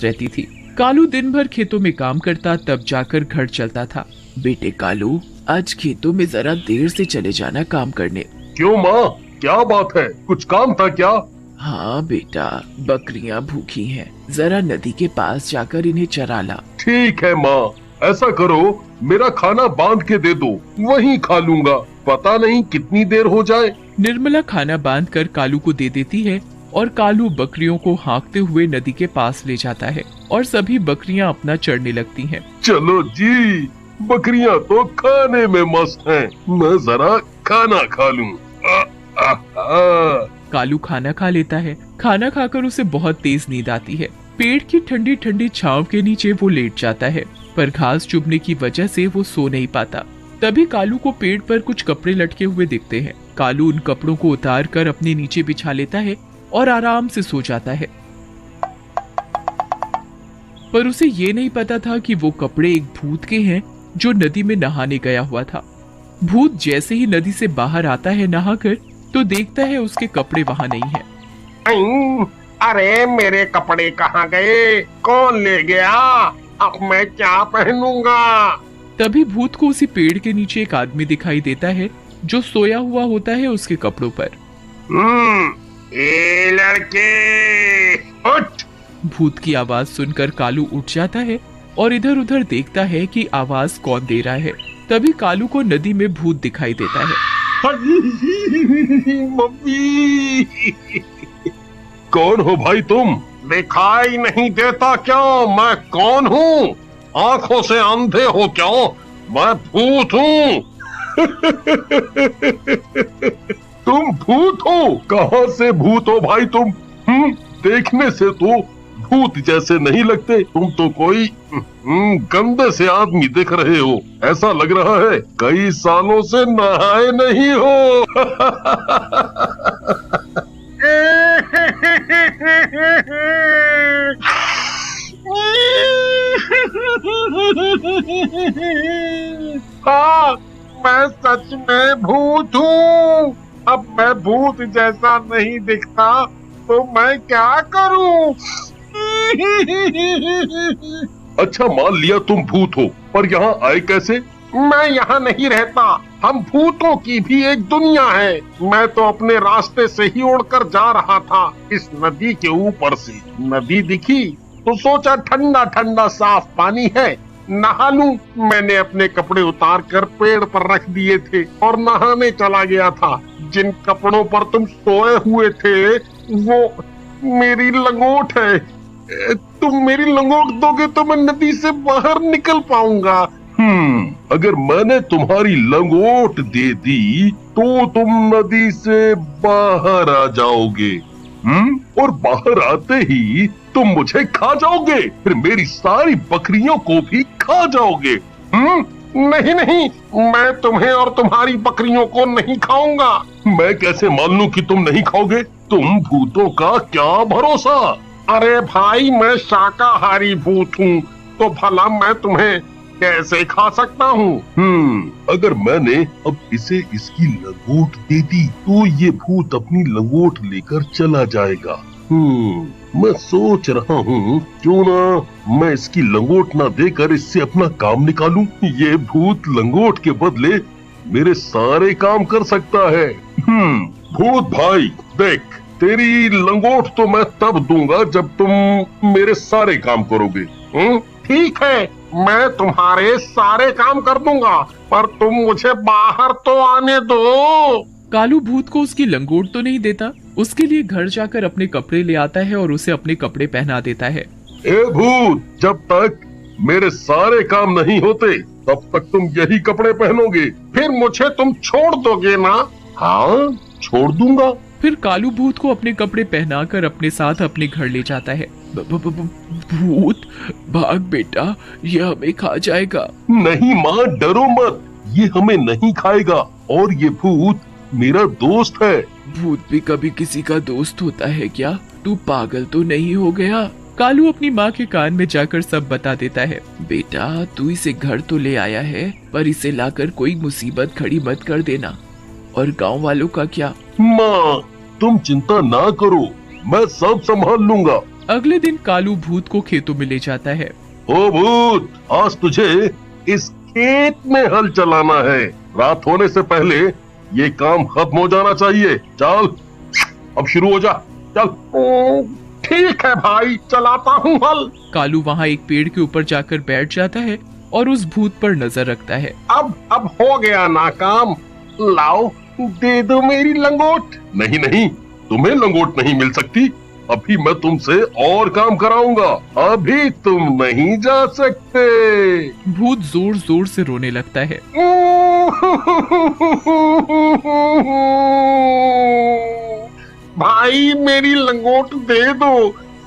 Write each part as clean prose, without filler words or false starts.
रहती थी। कालू दिन भर खेतों में काम करता, तब जाकर घर चलता था। बेटे कालू, आज खेतों में जरा देर से चले जाना काम करने। क्यों माँ, क्या बात है? कुछ काम था क्या? हाँ बेटा, बकरियां भूखी हैं, जरा नदी के पास जाकर इन्हें चरा ला। ठीक है माँ, ऐसा करो, मेरा खाना बांध के दे दो, वहीं खा लूंगा, पता नहीं कितनी देर हो जाए। निर्मला खाना बांध कर कालू को दे देती है और कालू बकरियों को हाँकते हुए नदी के पास ले जाता है और सभी बकरियां अपना चढ़ने लगती हैं। चलो जी, बकरियां तो खाने में मस्त हैं, मैं जरा खाना खा लूं। कालू खाना खा लेता है। खाना खाकर उसे बहुत तेज नींद आती है। पेड़ की ठंडी ठंडी छांव के नीचे वो लेट जाता है, पर घास चुभने की वजह से वो सो नहीं पाता। तभी कालू को पेड़ पर कुछ कपड़े लटके हुए दिखते हैं। कालू उन कपड़ों को उतार कर अपने नीचे बिछा लेता है और आराम से सो जाता है। पर उसे ये नहीं पता था कि वो कपड़े एक भूत के हैं जो नदी में नहाने गया हुआ था। भूत जैसे ही नदी से बाहर आता है नहाकर, तो देखता है उसके कपड़े वहां नहीं है। अरे मेरे कपड़े कहाँ गए? कौन ले गया? अब मैं क्या पहनूंगा? तभी भूत को उसी पेड़ के नीचे एक आदमी दिखाई देता है जो सोया हुआ होता है उसके कपड़ों पर। ए लड़के, उठ! भूत की आवाज सुनकर कालू उठ जाता है और इधर उधर देखता है कि आवाज कौन दे रहा है। तभी कालू को नदी में भूत दिखाई देता है। मम्मी! कौन हो भाई तुम? दिखाई नहीं देता क्या मैं कौन हूँ? आंखों से अंधे हो क्या? मैं भूत हूँ। तुम भूत हो? कहाँ से भूत हो भाई तुम? देखने से तो भूत जैसे नहीं लगते, तुम तो कोई गंदे से आदमी दिख रहे हो। ऐसा लग रहा है कई सालों से नहाए नहीं हो। हाँ, मैं सच में भूत हूँ। अब मैं भूत जैसा नहीं दिखता तो मैं क्या करूँ? अच्छा, मान लिया तुम भूत हो, पर यहाँ आए कैसे? मैं यहाँ नहीं रहता। हम भूतों की भी एक दुनिया है। मैं तो अपने रास्ते से ही उड़कर जा रहा था इस नदी के ऊपर से। नदी दिखी तो सोचा ठंडा ठंडा साफ पानी है, नहा लूं। मैंने अपने कपड़े उतार कर पेड़ पर रख दिए थे और नहाने चला गया था। जिन कपड़ों पर तुम सोए हुए थे वो मेरी लंगोट है। तुम मेरी लंगोट दोगे तो मैं नदी से बाहर निकल पाऊंगा। अगर मैंने तुम्हारी लंगोट दे दी तो तुम नदी से बाहर आ जाओगे। और बाहर आते ही तुम मुझे खा जाओगे, फिर मेरी सारी बकरियों को भी खा जाओगे। नहीं नहीं, मैं तुम्हें और तुम्हारी बकरियों को नहीं खाऊंगा। मैं कैसे मान लूं कि तुम नहीं खाओगे? तुम भूतों का क्या भरोसा? अरे भाई, मैं शाकाहारी भूत हूँ, तो भला मैं तुम्हें कैसे खा सकता हूँ? अगर मैंने अब इसे इसकी लंगोट दे दी तो ये भूत अपनी लंगोट लेकर चला जाएगा। मैं सोच रहा हूँ क्यों ना मैं इसकी लंगोट ना देकर इससे अपना काम निकालूं। ये भूत लंगोट के बदले मेरे सारे काम कर सकता है। भूत भाई देख, तेरी लंगोट तो मैं तब दूंगा जब तुम मेरे सारे काम करोगे। ठीक है, मैं तुम्हारे सारे काम कर दूंगा, पर तुम मुझे बाहर तो आने दो। कालू भूत को उसकी लंगोट तो नहीं देता, उसके लिए घर जाकर अपने कपड़े ले आता है और उसे अपने कपड़े पहना देता है। ए भूत, जब तक मेरे सारे काम नहीं होते तब तक तुम यही कपड़े पहनोगे। फिर मुझे तुम छोड़ दोगे ना? हाँ, छोड़ दूंगा। फिर कालू भूत को अपने कपड़े पहनाकर अपने साथ अपने घर ले जाता है। भूत भाग बेटा, ये हमें खा जाएगा। नहीं माँ, डरो मत, ये हमें नहीं खाएगा और ये भूत मेरा दोस्त है। भूत भी कभी किसी का दोस्त होता है क्या? तू पागल तो नहीं हो गया? कालू अपनी माँ के कान में जाकर सब बता देता है। बेटा, तू इसे घर तो ले आया है, पर इसे लाकर कोई मुसीबत खड़ी मत कर देना। और गांव वालों का क्या? माँ, तुम चिंता ना करो, मैं सब संभाल लूंगा। अगले दिन कालू भूत को खेतों में ले जाता है। ओ भूत, आज तुझे इस खेत में हल चलाना है। रात होने से पहले ये काम खत्म हो जाना चाहिए। चल अब शुरू हो जा, चल। ठीक है भाई, चलाता हूँ हल। कालू वहाँ एक पेड़ के ऊपर जाकर बैठ जाता है और उस भूत पर नजर रखता है। अब हो गया ना काम। लाओ, दे दो मेरी लंगोट। नहीं नहीं, तुम्हें लंगोट नहीं मिल सकती। अभी मैं तुमसे और काम कराऊंगा। अभी तुम नहीं जा सकते। भूत जोर जोर से रोने लगता है। भाई मेरी लंगोट दे दो।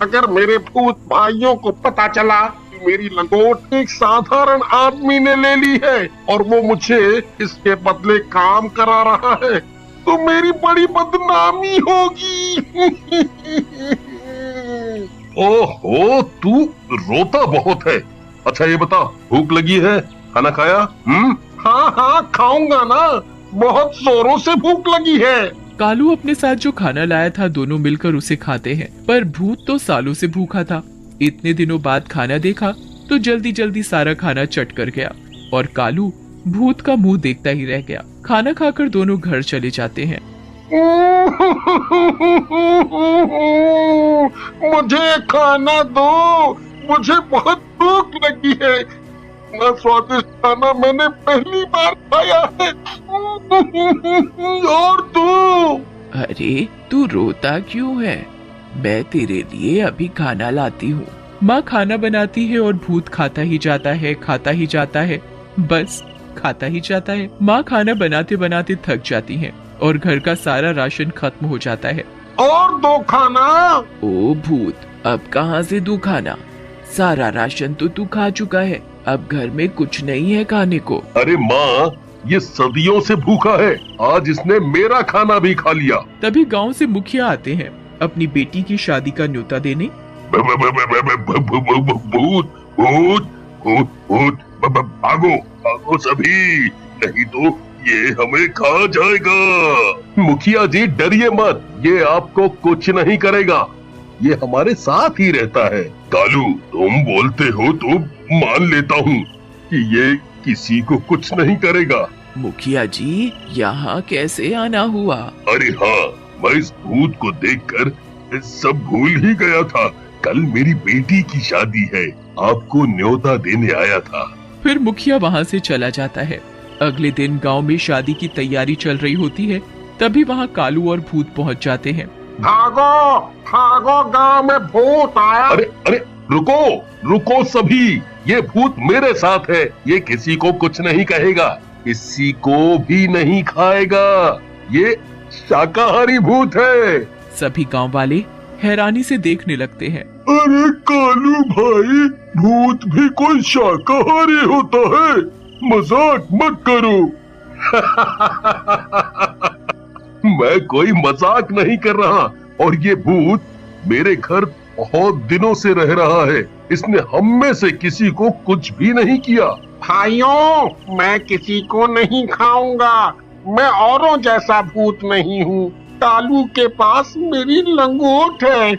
अगर मेरे भूत भाइयों को पता चला कि मेरी लंगोट एक साधारण आदमी ने ले ली है और वो मुझे इसके बदले काम करा रहा है, तो मेरी बड़ी बदनामी होगी। ओहो, तू रोता बहुत है। अच्छा ये बता, भूख लगी है? खाना खाया? हाँ खाऊंगा ना, बहुत जोरों से भूख लगी है। कालू अपने साथ जो खाना लाया था दोनों मिलकर उसे खाते हैं, पर भूत तो सालों से भूखा था। इतने दिनों बाद खाना देखा तो जल्दी जल्दी सारा खाना चट कर गया और कालू भूत का मुंह देखता ही रह गया। खाना खाकर दोनों घर चले जाते हैं। मुझे खाना दो, मुझे बहुत भूख लगी है। इतना स्वादिष्ट खाना मैंने पहली बार खाया है। और तू? अरे तू रोता क्यों है? मैं तेरे लिए अभी खाना लाती हूँ। माँ खाना बनाती है और भूत खाता ही जाता है, खाता ही जाता है, बस खाता ही जाता है। माँ खाना बनाते बनाते थक जाती है और घर का सारा राशन खत्म हो जाता है। और दो खाना। ओ भूत, अब कहाँ से दूं खाना? सारा राशन तो तू खा चुका है, अब घर में कुछ नहीं है खाने को। अरे माँ, ये सदियों से भूखा है, आज इसने मेरा खाना भी खा लिया। तभी गांव से मुखिया आते हैं अपनी बेटी की शादी का न्योता देने। भूत भूत भूत भूत, भागो भागो सभी, नहीं तो ये हमें खा जाएगा। मुखिया जी डरिए मत, ये आपको कुछ नहीं करेगा, ये हमारे साथ ही रहता है। कालू, तुम बोलते हो तो मान लेता हूँ कि ये किसी को कुछ नहीं करेगा। मुखिया जी, यहाँ कैसे आना हुआ? अरे हाँ, मैं इस भूत को देखकर सब भूल ही गया था। कल मेरी बेटी की शादी है, आपको न्योता देने आया था। फिर मुखिया वहाँ से चला जाता है। अगले दिन गांव में शादी की तैयारी चल रही होती है, तभी वहाँ कालू और भूत पहुँच जाते हैं। भागो भागो, गांव में भूत आया। अरे अरे रुको रुको सभी, ये भूत मेरे साथ है, ये किसी को कुछ नहीं कहेगा, किसी को भी नहीं खाएगा, ये शाकाहारी भूत है। सभी गांव वाले हैरानी से देखने लगते हैं। अरे कालू भाई, भूत भी कोई शाकाहारी होता है? मजाक मत करो। मैं कोई मजाक नहीं कर रहा, और ये भूत मेरे घर बहुत दिनों से रह रहा है, इसने हम में से किसी को कुछ भी नहीं किया। भाइयों, मैं किसी को नहीं खाऊंगा, मैं औरों जैसा भूत नहीं हूँ। कालू के पास मेरी लंगोट है,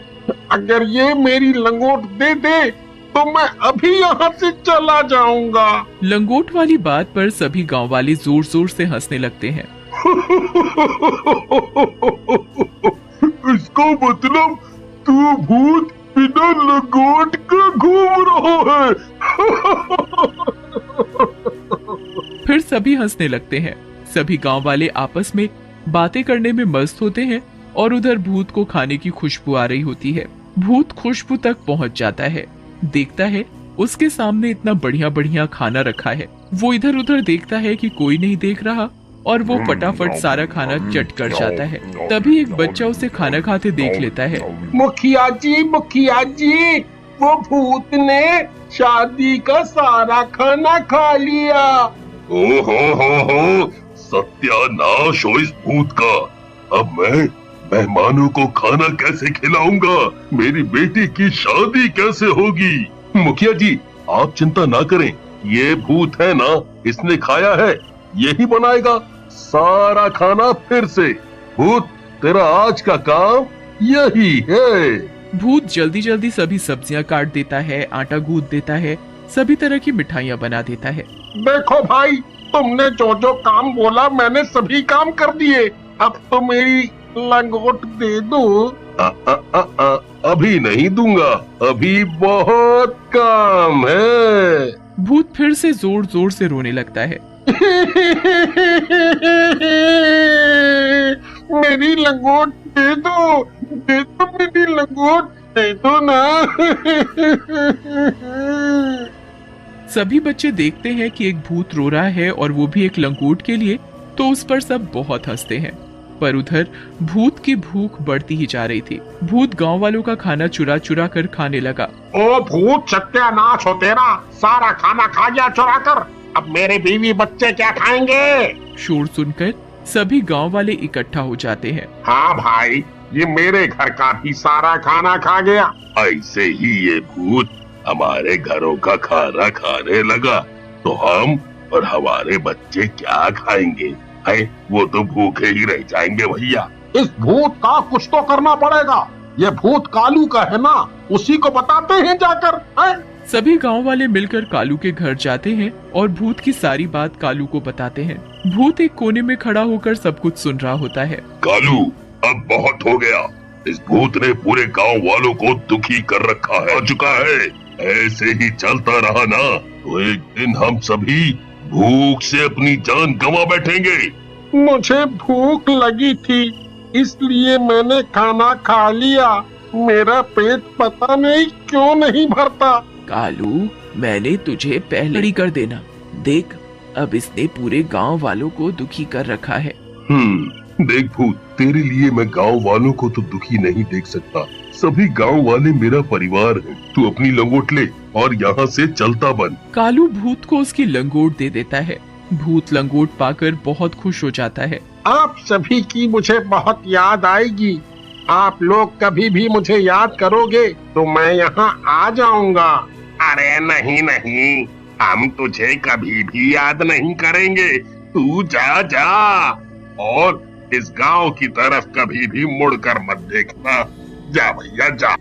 अगर ये मेरी लंगोट दे दे तो मैं अभी यहाँ से चला जाऊंगा। लंगोट वाली बात पर सभी गांव वाले जोर जोर से हंसने लगते हैं। इसका मतलब तू भूत बिना लंगोट का घूम रहा है। फिर सभी हंसने लगते हैं। सभी गांव वाले आपस में बातें करने में मस्त होते हैं और उधर भूत को खाने की खुशबू आ रही होती है। भूत खुशबू तक पहुंच जाता है, देखता है उसके सामने इतना बढ़िया बढ़िया खाना रखा है। वो इधर उधर देखता है कि कोई नहीं देख रहा और वो फटाफट सारा खाना चट कर जाता है। तभी एक बच्चा उसे खाना खाते देख लेता है। मुखिया जी, वो भूत ने शादी का सारा खाना खा लिया। ओहो, सत्यानाश हो इस भूत का। अब मैं मेहमानों को खाना कैसे खिलाऊंगा? मेरी बेटी की शादी कैसे होगी? मुखिया जी, आप चिंता ना करें, ये भूत है ना, इसने खाया है, यही बनाएगा सारा खाना फिर से। भूत, तेरा आज का काम यही है। भूत जल्दी जल्दी सभी सब्जियां काट देता है, आटा गूंथ देता है, सभी तरह की मिठाइयाँ बना देता है। देखो भाई, तुमने जो जो काम बोला मैंने सभी काम कर दिए। अब तो मेरी लंगोट दे दो। अभी नहीं दूंगा, अभी बहुत काम है। भूत फिर से जोर जोर से रोने लगता है। मेरी लंगोट दे दो, दे दो, मेरी लंगोट दे दो ना। सभी बच्चे देखते हैं कि एक भूत रो रहा है और वो भी एक लंगोट के लिए, तो उस पर सब बहुत हंसते हैं। पर उधर भूत की भूख बढ़ती ही जा रही थी। भूत गांव वालों का खाना चुरा चुरा कर खाने लगा। ओ भूत, सत्यानाश हो तेरा, सारा खाना खा गया चुरा कर। अब मेरे बीवी बच्चे क्या खाएंगे? शोर सुनकर सभी गांव वाले इकट्ठा हो जाते हैं। हाँ भाई, ये मेरे घर का भी सारा खाना खा गया। ऐसे ही ये भूत हमारे घरों का खाना खाने लगा तो हम और हमारे बच्चे क्या खाएंगे? है वो तो भूखे ही रह जाएंगे भैया। इस भूत का कुछ तो करना पड़ेगा। ये भूत कालू का है ना, उसी को बताते हैं जाकर। है? सभी गांव वाले मिलकर कालू के घर जाते हैं और भूत की सारी बात कालू को बताते हैं। भूत एक कोने में खड़ा होकर सब कुछ सुन रहा होता है। कालू, अब बहुत हो गया। इस भूत ने पूरे गांव वालों को दुखी कर रखा है, हो चुका है। ऐसे ही चलता रहा ना तो एक दिन हम सभी भूख से अपनी जान गंवा बैठेंगे। मुझे भूख लगी थी, इसलिए मैंने खाना खा लिया। मेरा पेट पता नहीं क्यों नहीं भरता। कालू, मैंने तुझे पहले ही कर देना। देख, अब इसने पूरे गांव वालों को दुखी कर रखा है। देख भूत, तेरे लिए मैं गांव वालों को तो दुखी नहीं देख सकता। सभी गांव वाले मेरा परिवार है। तू अपनी लंगोट ले और यहाँ से चलता बन। कालू भूत को उसकी लंगोट दे देता है। भूत लंगोट पाकर बहुत खुश हो जाता है। आप सभी की मुझे बहुत याद आएगी। आप लोग कभी भी मुझे याद करोगे तो मैं यहाँ आ जाऊंगा। अरे नहीं नहीं, हम तुझे कभी भी याद नहीं करेंगे। तू जा जा, और इस गांव की तरफ कभी भी मुड़कर मत देखना। जा भैया जा।